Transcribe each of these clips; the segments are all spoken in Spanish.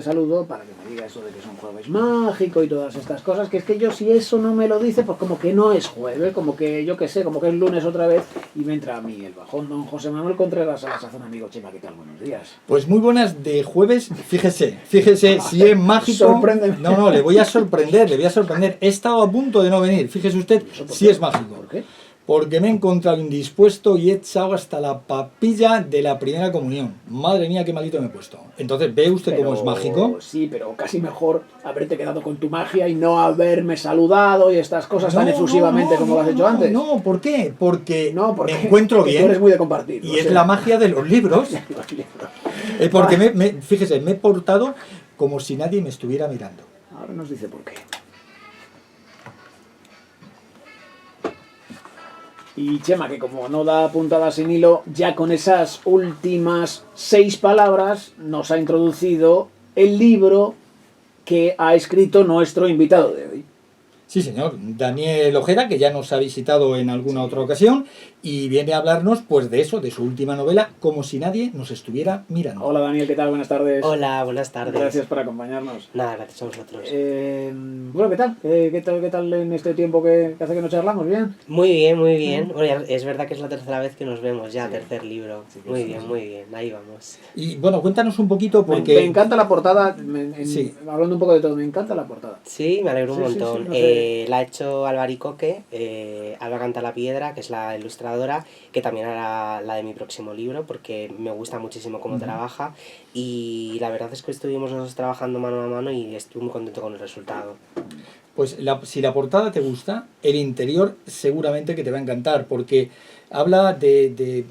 Saludo para que me diga eso de que es un jueves mágico y todas estas cosas, que es que yo si eso no me lo dice, pues como que no es jueves, como que yo qué sé, como que es lunes otra vez y me entra a mí el bajón. Don José Manuel Contreras, a la sazón, amigo. Chema, ¿qué tal? Buenos días. Pues muy buenas de jueves, fíjese si es mágico. Sorpréndeme. No, le voy a sorprender. He estado a punto de no venir, fíjese usted si es mágico. ¿Por qué? Porque me he encontrado indispuesto y he echado hasta la papilla de la primera comunión. Madre mía, qué malito me he puesto. Entonces, ¿ve usted cómo es mágico? Sí, pero casi mejor haberte quedado con tu magia y no haberme saludado y estas cosas tan efusivamente como lo has hecho antes. No, ¿por qué? Porque me encuentro bien. Tú eres muy de compartir. Y es la magia de los libros. Porque fíjese, me he portado como si nadie me estuviera mirando. Ahora nos dice por qué. Y Chema, que como no da puntada sin hilo, ya con esas últimas 6 palabras nos ha introducido el libro que ha escrito nuestro invitado de hoy. Sí, señor, Daniel Ojeda, que ya nos ha visitado en alguna otra ocasión y viene a hablarnos pues de eso, de su última novela, Como si nadie nos estuviera mirando. Hola Daniel, ¿qué tal? Buenas tardes. Hola, buenas tardes. Gracias por acompañarnos. Nada, gracias a vosotros. Bueno, ¿qué tal? ¿Qué tal en este tiempo que hace que no charlamos? ¿Bien? Muy bien, muy bien. Bueno, es verdad que es la tercera vez que nos vemos ya, Sí. tercer libro. Sí, Muy bien, ahí vamos. Y bueno, cuéntanos un poquito porque... Me encanta la portada, Sí. hablando un poco de todo, me encanta la portada. Sí, me alegro un montón. No sé. La ha hecho Albaricoque, Alba Canta la Piedra, que es la ilustradora, que también hará la de mi próximo libro, porque me gusta muchísimo cómo trabaja. Y la verdad es que estuvimos nosotros trabajando mano a mano y estoy muy contento con el resultado. Pues si la portada te gusta, el interior seguramente que te va a encantar, porque habla de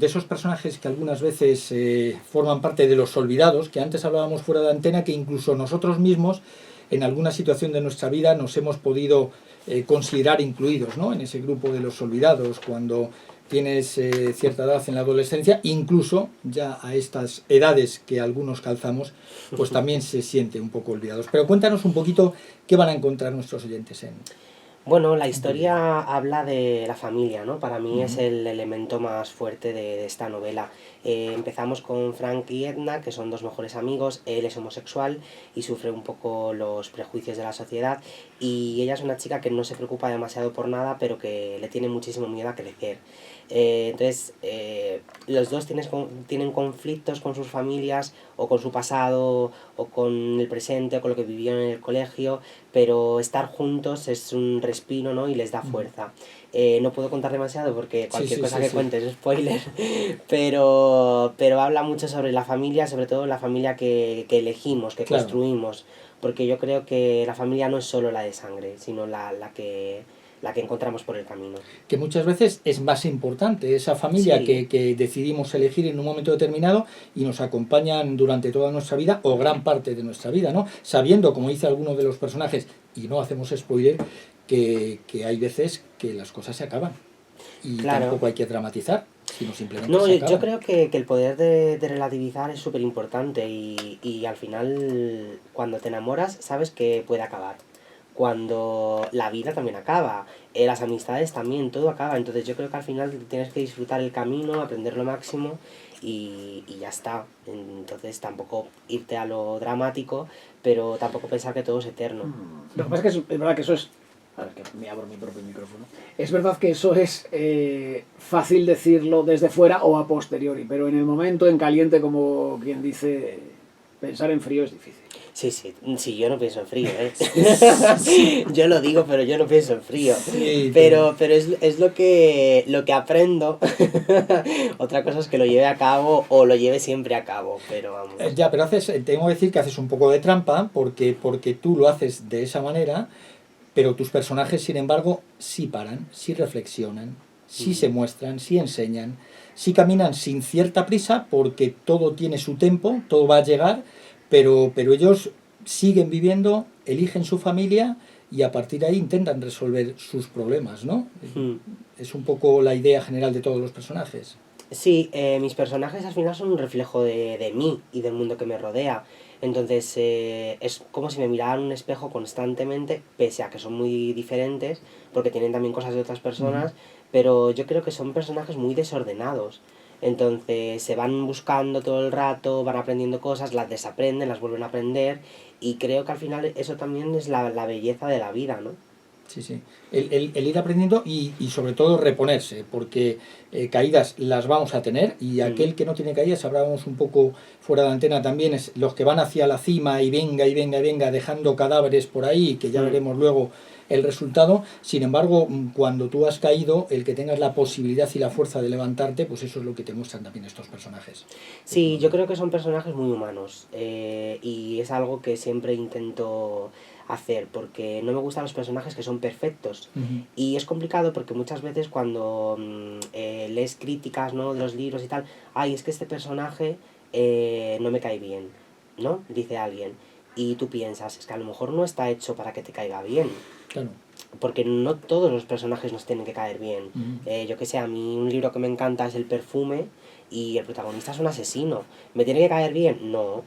esos personajes que algunas veces forman parte de los olvidados, que antes hablábamos fuera de antena, que incluso nosotros mismos en alguna situación de nuestra vida nos hemos podido considerar incluidos, ¿no?, en ese grupo de los olvidados, cuando tienes cierta edad en la adolescencia, incluso ya a estas edades que algunos calzamos, pues también se siente un poco olvidados. Pero cuéntanos un poquito qué van a encontrar nuestros oyentes en... Bueno, la historia habla de la familia, ¿no? Para mí es el elemento más fuerte de esta novela. Empezamos con Frank y Edna, que son dos mejores amigos. Él es homosexual y sufre un poco los prejuicios de la sociedad. Y ella es una chica que no se preocupa demasiado por nada, pero que le tiene muchísimo miedo a crecer. Entonces, los dos tienen conflictos con sus familias, o con su pasado, o con el presente, o con lo que vivieron en el colegio, pero estar juntos es un respiro, ¿no?, y les da fuerza. No puedo contar demasiado porque cualquier cosa que cuentes es spoiler, pero habla mucho sobre la familia, sobre todo la familia que elegimos, que construimos, porque yo creo que la familia no es solo la de sangre, sino la que encontramos por el camino. Que muchas veces es más importante esa familia que decidimos elegir en un momento determinado y nos acompañan durante toda nuestra vida o gran parte de nuestra vida, ¿no? Sabiendo, como dice alguno de los personajes, y no hacemos spoiler, que hay veces que las cosas se acaban y tampoco hay que dramatizar, sino simplemente se acaban. Yo creo que el poder de relativizar es súper importante y al final cuando te enamoras sabes que puede acabar. Cuando la vida también acaba, las amistades también, todo acaba. Entonces yo creo que al final tienes que disfrutar el camino, aprender lo máximo y ya está. Entonces tampoco irte a lo dramático, pero tampoco pensar que todo es eterno. Lo que pasa es que es verdad que eso es... A ver, que me abro mi propio micrófono. Es verdad que eso es fácil decirlo desde fuera o a posteriori, pero en el momento, en caliente, como quien dice, pensar en frío es difícil. Sí, yo no pienso en frío, Yo lo digo, pero yo no pienso en frío. Sí, pero es lo que aprendo. Otra cosa es que lo lleve a cabo o lo lleve siempre a cabo, pero vamos. Tengo que decir que haces un poco de trampa porque tú lo haces de esa manera, pero tus personajes, sin embargo, sí paran, sí reflexionan, sí se muestran, sí enseñan, sí caminan sin cierta prisa porque todo tiene su tiempo, todo va a llegar, pero ellos siguen viviendo, eligen su familia y a partir de ahí intentan resolver sus problemas, ¿no? Es un poco la idea general de todos los personajes. Sí, mis personajes al final son un reflejo de mí y del mundo que me rodea. Entonces es como si me miraran un espejo constantemente, pese a que son muy diferentes, porque tienen también cosas de otras personas, pero yo creo que son personajes muy desordenados. Entonces se van buscando todo el rato, van aprendiendo cosas, las desaprenden, las vuelven a aprender, y creo que al final eso también es la belleza de la vida, ¿no? Sí, sí. El ir aprendiendo y sobre todo reponerse, porque caídas las vamos a tener y aquel que no tiene caídas, hablábamos un poco fuera de la antena también, es los que van hacia la cima y venga y venga y venga dejando cadáveres por ahí, que ya veremos luego el resultado. Sin embargo, cuando tú has caído, el que tengas la posibilidad y la fuerza de levantarte, pues eso es lo que te muestran también estos personajes. Sí, yo creo que son personajes muy humanos, y es algo que siempre intento hacer, porque no me gustan los personajes que son perfectos. Y es complicado porque muchas veces cuando lees críticas, ¿no?, de los libros y tal, ay, es que este personaje no me cae bien, ¿no?, dice alguien. Y tú piensas, es que a lo mejor no está hecho para que te caiga bien. Claro. Porque no todos los personajes nos tienen que caer bien. Yo que sé, a mí un libro que me encanta es El perfume, y el protagonista es un asesino. ¿Me tiene que caer bien? No.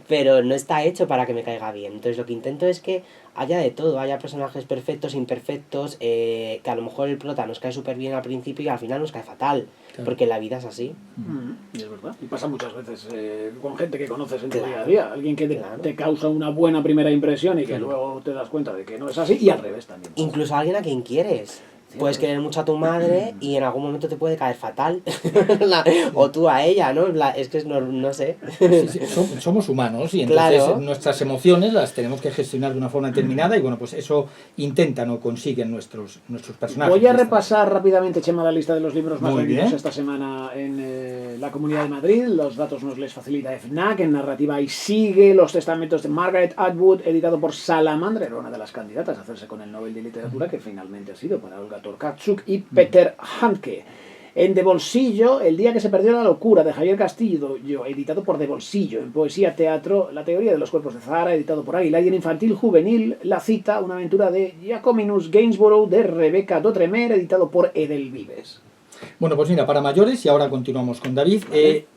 Pero no está hecho para que me caiga bien. Entonces lo que intento es que haya de todo, haya personajes perfectos, imperfectos, que a lo mejor el prota nos cae súper bien al principio y al final nos cae fatal. Claro. Porque la vida es así. Y es verdad. Y pasa muchas veces con gente que conoces en tu día a día. Alguien que te causa una buena primera impresión y que luego te das cuenta de que no es así, y al revés también. Incluso alguien a quien quieres. Puedes querer mucho a tu madre y en algún momento te puede caer fatal. O tú a ella, ¿no? Es que no sé. Sí, somos humanos y entonces nuestras emociones las tenemos que gestionar de una forma determinada, y bueno, pues eso intentan o consiguen nuestros personajes. Voy a repasar rápidamente, Chema, la lista de los libros más vendidos esta semana en la Comunidad de Madrid. Los datos nos les facilita FNAC. En narrativa y sigue Los testamentos de Margaret Atwood, editado por Salamandra, era una de las candidatas a hacerse con el Nobel de Literatura, que finalmente ha sido para Olga Tokarczuk y Peter Handke. En De Bolsillo, El día que se perdió la locura, de Javier Castillo, editado por De Bolsillo. En Poesía Teatro, La teoría de los cuerpos de Zahara, editado por Águila. Y en Infantil Juvenil, La cita, una aventura de Jacominus Gainsborough, de Rebeca Dotremer, editado por Edelvives. Bueno, pues mira, para mayores, y ahora continuamos con David,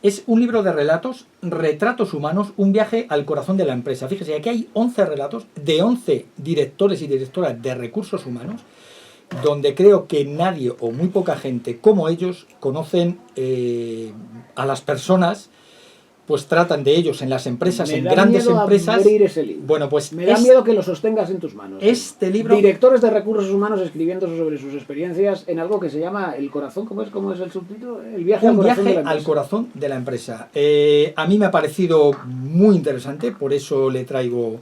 es un libro de relatos, retratos humanos, un viaje al corazón de la empresa. Fíjese, aquí hay 11 relatos de 11 directores y directoras de recursos humanos, donde creo que nadie o muy poca gente como ellos conocen a las personas, pues tratan de ellos en las empresas, en grandes empresas. Abrir ese libro. Bueno, pues me da miedo que lo sostengas en tus manos. Este libro, directores de recursos humanos escribiendo sobre sus experiencias en algo que se llama El corazón, ¿cómo es el subtítulo? El viaje al corazón de la empresa. A mí me ha parecido muy interesante, por eso le traigo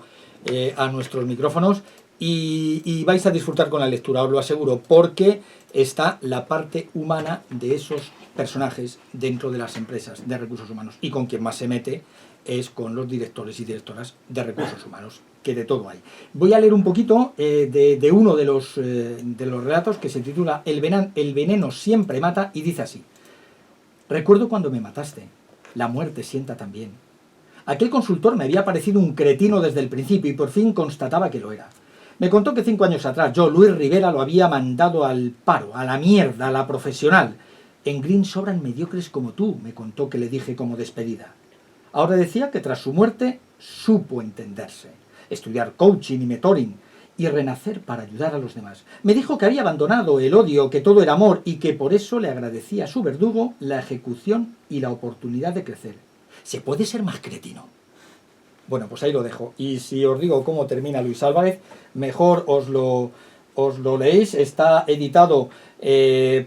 a nuestros micrófonos. Y vais a disfrutar con la lectura, os lo aseguro, porque está la parte humana de esos personajes dentro de las empresas de recursos humanos, y con quien más se mete es con los directores y directoras de recursos humanos, que de todo hay. Voy a leer un poquito de uno de los relatos, que se titula El veneno siempre mata, y dice así: recuerdo cuando me mataste, la muerte sienta también. Aquel consultor me había parecido un cretino desde el principio, y por fin constataba que lo era. Me contó que 5 años atrás yo, Luis Rivera, lo había mandado al paro, a la mierda, a la profesional. En Green sobran mediocres como tú, me contó, que le dije como despedida. Ahora decía que tras su muerte supo entenderse, estudiar coaching y mentoring y renacer para ayudar a los demás. Me dijo que había abandonado el odio, que todo era amor, y que por eso le agradecía a su verdugo la ejecución y la oportunidad de crecer. ¿Se puede ser más cretino? Bueno, pues ahí lo dejo. Y si os digo cómo termina Luis Álvarez, mejor os lo leéis. Está editado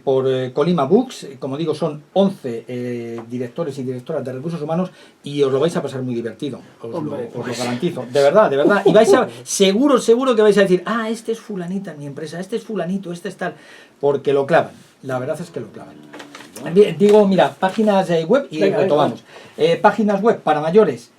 por Colima Books. Como digo, son 11 directores y directoras de recursos humanos, y os lo vais a pasar muy divertido. Os lo garantizo. De verdad. Y vais a, seguro que vais a decir, este es fulanita en mi empresa, este es fulanito, este es tal. Porque lo clavan. La verdad es que lo clavan. Digo, mira, páginas web y retomamos. Páginas web para mayores: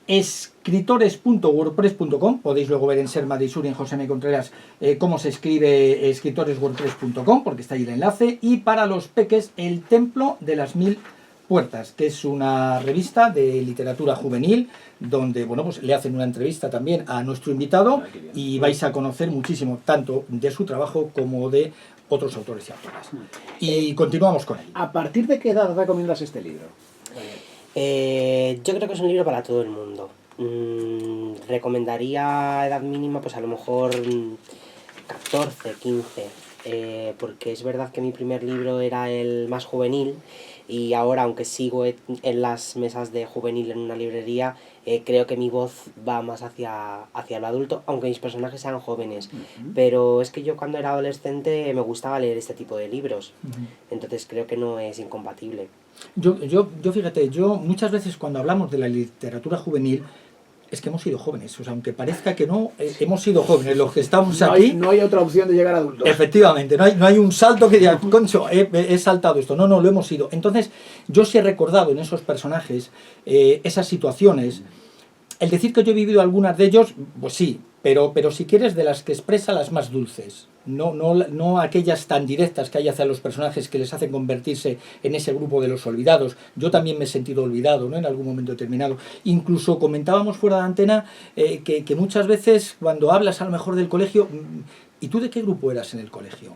escritores.wordpress.com. Podéis luego ver en Serma de Isuri, en José M. Contreras, cómo se escribe escritoreswordpress.com, porque está ahí el enlace. Y para los peques, El Templo de las 1000 Puertas, que es una revista de literatura juvenil, donde bueno, pues le hacen una entrevista también a nuestro invitado, y vais a conocer muchísimo, tanto de su trabajo como de otros autores y autoras. Y continuamos con él. ¿A partir de qué edad recomiendas este libro? Yo creo que es un libro para todo el mundo. Recomendaría edad mínima, pues a lo mejor 14, 15. porque es verdad que mi primer libro era el más juvenil y ahora, aunque sigo en las mesas de juvenil en una librería, creo que mi voz va más hacia lo adulto, aunque mis personajes sean jóvenes. Pero es que yo cuando era adolescente me gustaba leer este tipo de libros, entonces creo que no es incompatible. Yo fíjate, yo muchas veces cuando hablamos de la literatura juvenil, es que hemos sido jóvenes, o sea, aunque parezca que no, hemos sido jóvenes los que estamos aquí. No hay otra opción de llegar a adultos. Efectivamente, no hay un salto que diga, concho, he saltado esto. No, lo hemos sido. Entonces, yo sí he recordado en esos personajes esas situaciones. El decir que yo he vivido algunas de ellos, pues sí, pero si quieres, de las que expresa las más dulces. No aquellas tan directas que hay hacia los personajes que les hacen convertirse en ese grupo de los olvidados. Yo también me he sentido olvidado, ¿no?, en algún momento determinado. Incluso comentábamos fuera de antena que muchas veces cuando hablas a lo mejor del colegio, ¿y tú de qué grupo eras en el colegio?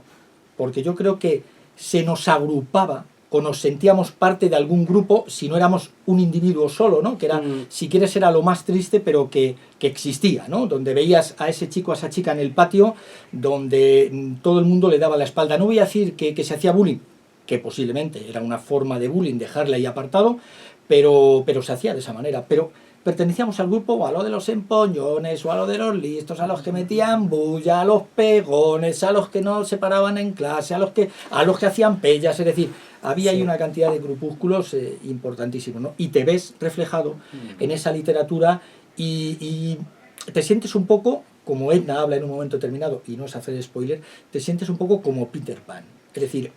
Porque yo creo que se nos agrupaba o nos sentíamos parte de algún grupo si no éramos un individuo solo, ¿no? Que era, si quieres, era lo más triste, pero que existía, ¿no? Donde veías a ese chico, a esa chica en el patio, donde todo el mundo le daba la espalda. No voy a decir que se hacía bullying, que posiblemente era una forma de bullying dejarle ahí apartado, pero se hacía de esa manera. Pero pertenecíamos al grupo o a lo de los empollones, o a lo de los listos, a los que metían bulla, a los pegones, a los que no se paraban en clase, a los que hacían pellas, es decir, había ahí una cantidad de grupúsculos importantísimos, ¿no? Y te ves reflejado en esa literatura y te sientes un poco, como Edna habla en un momento determinado, y no es hacer spoiler, te sientes un poco como Peter Pan, es decir,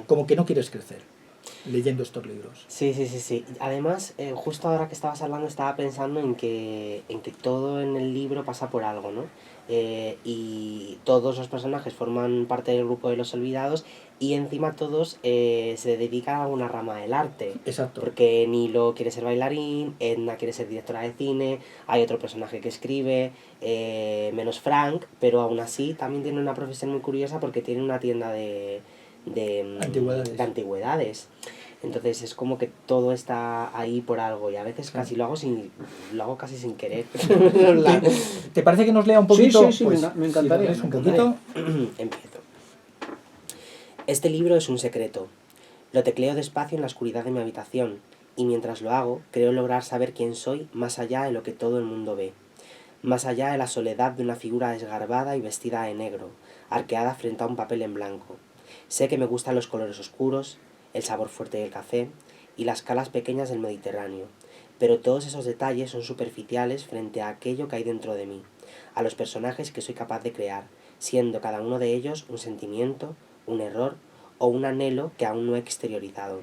como que no quieres crecer leyendo estos libros. Sí. Además, justo ahora que estabas hablando, estaba pensando en que todo en el libro pasa por algo, ¿no? Y todos los personajes forman parte del grupo de los olvidados y encima todos se dedican a una rama del arte. Exacto. Porque Nilo quiere ser bailarín, Edna quiere ser directora de cine, hay otro personaje que escribe, menos Frank, pero aún así también tiene una profesión muy curiosa porque tiene una tienda de antigüedades. Entonces es como que todo está ahí por algo y a veces casi lo hago casi sin querer. ¿Te parece que nos lea un poquito? Sí, pues, me encantaría. Si un poquito. Empiezo. Este libro es un secreto. Lo tecleo despacio en la oscuridad de mi habitación y mientras lo hago creo lograr saber quién soy más allá de lo que todo el mundo ve. Más allá de la soledad de una figura desgarbada y vestida de negro, arqueada frente a un papel en blanco. Sé que me gustan los colores oscuros, el sabor fuerte del café y las calas pequeñas del Mediterráneo, pero todos esos detalles son superficiales frente a aquello que hay dentro de mí, a los personajes que soy capaz de crear, siendo cada uno de ellos un sentimiento, un error o un anhelo que aún no he exteriorizado.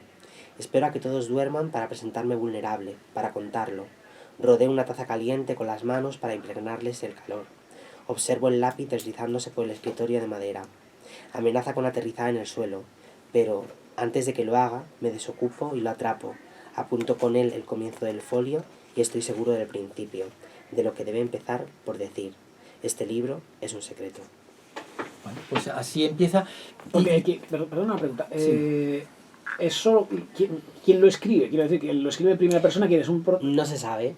Espero a que todos duerman para presentarme vulnerable, para contarlo. Rodeo una taza caliente con las manos para impregnarles el calor. Observo el lápiz deslizándose por el escritorio de madera. Amenaza con aterrizar en el suelo, pero antes de que lo haga, me desocupo y lo atrapo. Apunto con él el comienzo del folio y estoy seguro del principio, de lo que debe empezar por decir. Este libro es un secreto. Bueno, pues así empieza. Perdón, una pregunta. Sí. ¿Eso quién lo escribe? Quiero decir, ¿quién lo escribe en primera persona? ¿Quién es un No se sabe.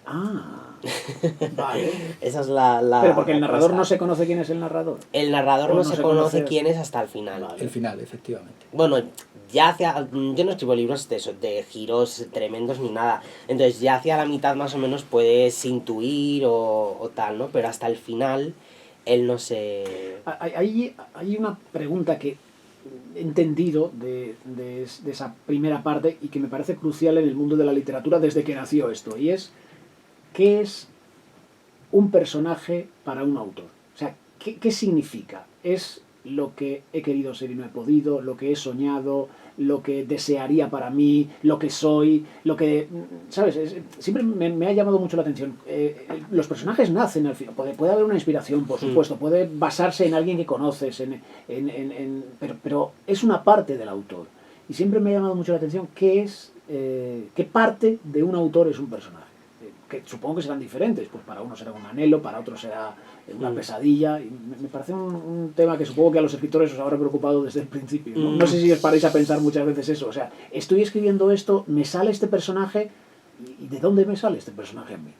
Vale. Esa es la Pero porque el narrador no se conoce quién es el narrador. El narrador no se conoce quién es hasta el final. Vale. El final, efectivamente. Bueno, yo no escribo libros de giros tremendos ni nada. Entonces ya hacia la mitad más o menos puedes intuir o tal, ¿no? Pero hasta el final él no se... Hay una pregunta que he entendido de esa primera parte y que me parece crucial en el mundo de la literatura desde que nació esto, y es ¿qué es un personaje para un autor? O sea, ¿qué significa? ¿Es lo que he querido ser y no he podido, lo que he soñado, lo que desearía para mí, lo que soy, lo que... ¿Sabes? Siempre me ha llamado mucho la atención. Los personajes nacen al final. Puede haber una inspiración, por supuesto, puede basarse en alguien que conoces, pero es una parte del autor. Y siempre me ha llamado mucho la atención qué parte de un autor es un personaje. Que supongo que serán diferentes, pues para uno será un anhelo, para otro será una pesadilla, y me parece un tema que supongo que a los escritores os habrá preocupado desde el principio, ¿no? No sé si os paráis a pensar muchas veces eso, o sea, estoy escribiendo esto, me sale este personaje, ¿y de dónde me sale este personaje a mí?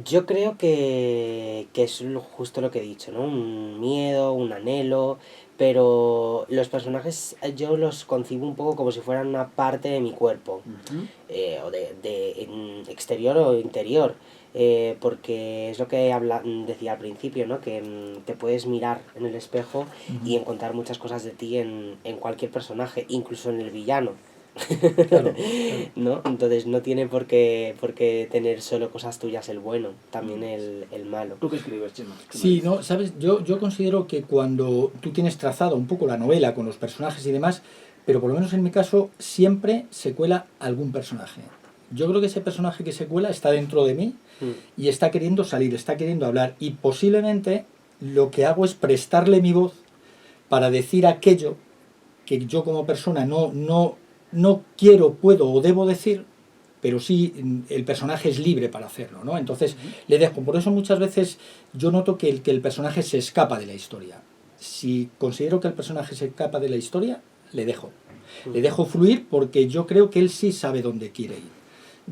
Yo creo que es justo lo que he dicho, ¿no? Un miedo, un anhelo, pero los personajes yo los concibo un poco como si fueran una parte de mi cuerpo, Ujú. o exterior o interior, porque es lo que decía al principio, ¿no? Que te puedes mirar en el espejo y encontrar muchas cosas de ti en cualquier personaje, incluso en el villano. Claro, claro. ¿No? Entonces no tiene por qué tener solo cosas tuyas el bueno, también el malo. ¿Tú qué escribes, Chema? ¿Qué me Sí, dices? no, sabes, yo considero que cuando tú tienes trazado un poco la novela con los personajes y demás, pero por lo menos en mi caso siempre se cuela algún personaje. Yo creo que ese personaje que se cuela está dentro de mí Mm, y está queriendo salir, está queriendo hablar y posiblemente lo que hago es prestarle mi voz para decir aquello que yo como persona no quiero, puedo o debo decir, pero sí el personaje es libre para hacerlo, ¿no? Entonces le dejo. Por eso muchas veces yo noto que el personaje se escapa de la historia. Si considero que el personaje se escapa de la historia, le dejo. Le dejo fluir porque yo creo que él sí sabe dónde quiere ir.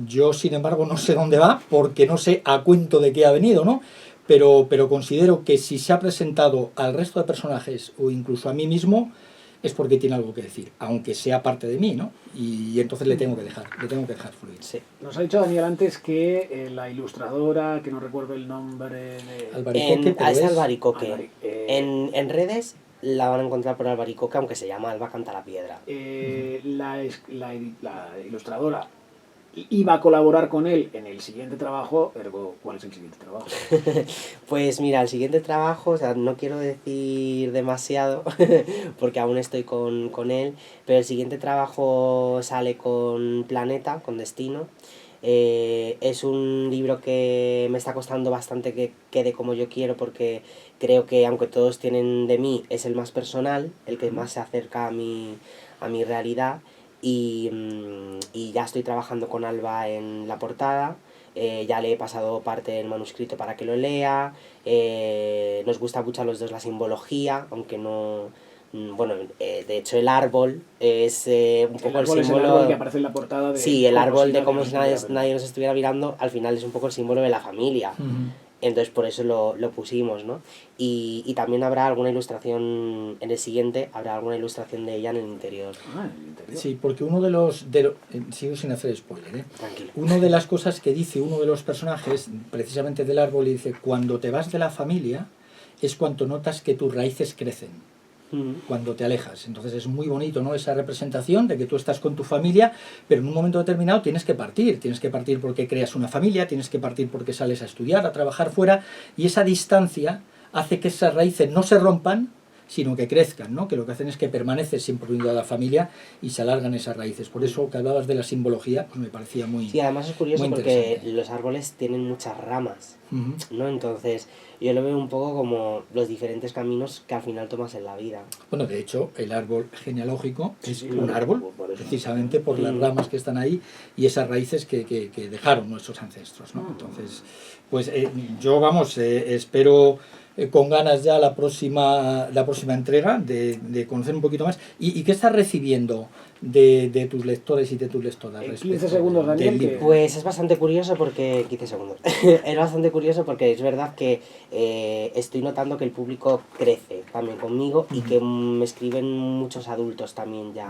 Yo, sin embargo, no sé dónde va porque no sé a cuento de qué ha venido, ¿no? Pero considero que si se ha presentado al resto de personajes o incluso a mí mismo, es porque tiene algo que decir, aunque sea parte de mí, ¿no? Y entonces le tengo que dejar fluir. sí. Nos ha dicho Daniel antes que la ilustradora, que no recuerdo el nombre de... Albaricoque, pero Es es... Albaricoque. En redes la van a encontrar por Albaricoque, aunque se llama Alba Canta la Piedra. La ilustradora iba a colaborar con él en el siguiente trabajo, ergo, ¿cuál es el siguiente trabajo? Pues mira, el siguiente trabajo, o sea, no quiero decir demasiado porque aún estoy con él, pero el siguiente trabajo sale con Planeta, con Destino. Es un libro que me está costando bastante que quede como yo quiero porque creo que aunque todos tienen de mí, es el más personal, el que más se acerca a mi realidad y ya estoy trabajando con Alba en la portada. Ya le he pasado parte del manuscrito para que lo lea. Nos gusta mucho a los dos la simbología, aunque no... Bueno, de hecho el árbol es un poco el árbol es el símbolo... árbol que aparece en la portada de... Sí, el árbol de como si nadie, estuviera nadie nos estuviera mirando, al final es un poco el símbolo de la familia. Entonces por eso lo pusimos, ¿no? Y también habrá alguna ilustración en el siguiente, habrá alguna ilustración de ella en el interior. Ah, en el interior. Sí, porque sigo sin hacer spoiler, ¿eh? Tranquilo. Una de las cosas que dice uno de los personajes, precisamente del árbol, dice, cuando te vas de la familia es cuando notas que tus raíces crecen. Cuando te alejas. Entonces es muy bonito, ¿no? Esa representación de que tú estás con tu familia, pero en un momento determinado tienes que partir porque creas una familia, tienes que partir porque sales a estudiar, a trabajar fuera, y esa distancia hace que esas raíces no se rompan, sino que crezcan, ¿no? Que lo que hacen es que permaneces siempre unido a la familia y se alargan esas raíces. Por eso que hablabas de la simbología, pues me parecía muy... Sí, además es curioso muy porque interesante. los árboles tienen muchas ramas, Ujú. ¿no? Entonces yo lo veo un poco como los diferentes caminos que al final tomas en la vida. Bueno, de hecho, el árbol genealógico es Sí, un árbol, por eso. precisamente por las ramas que están ahí y esas raíces que dejaron nuestros ancestros, ¿no? Entonces, pues yo, vamos, espero con ganas ya la próxima entrega, de conocer un poquito más. ¿Y qué estás recibiendo de tus lectores y de tus lectoras? En respecto 15 segundos, del Daniel, libro? Pues es bastante curioso porque... 15 segundos. Es bastante curioso porque es verdad que estoy notando que el público crece también conmigo y que me escriben muchos adultos también ya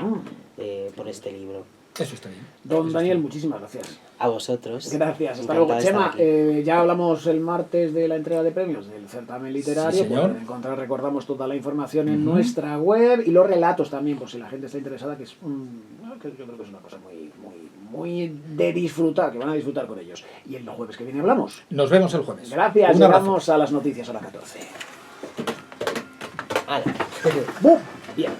por este libro. Eso está bien. Don Eso Daniel, está bien. muchísimas gracias. A vosotros. Gracias, hasta Encantado luego. de estar Chema, aquí. ya hablamos el martes de la entrega de premios del certamen literario. Sí, señor. Pueden encontrar, recordamos, toda la información en nuestra web y los relatos también, por si la gente está interesada, que es que yo creo que es una cosa muy de disfrutar, que van a disfrutar con ellos. Y el jueves que viene hablamos. Nos vemos el jueves. Gracias, Un abrazo. llegamos a las noticias a las 14. ¡Hala! ¡Bum! Bien.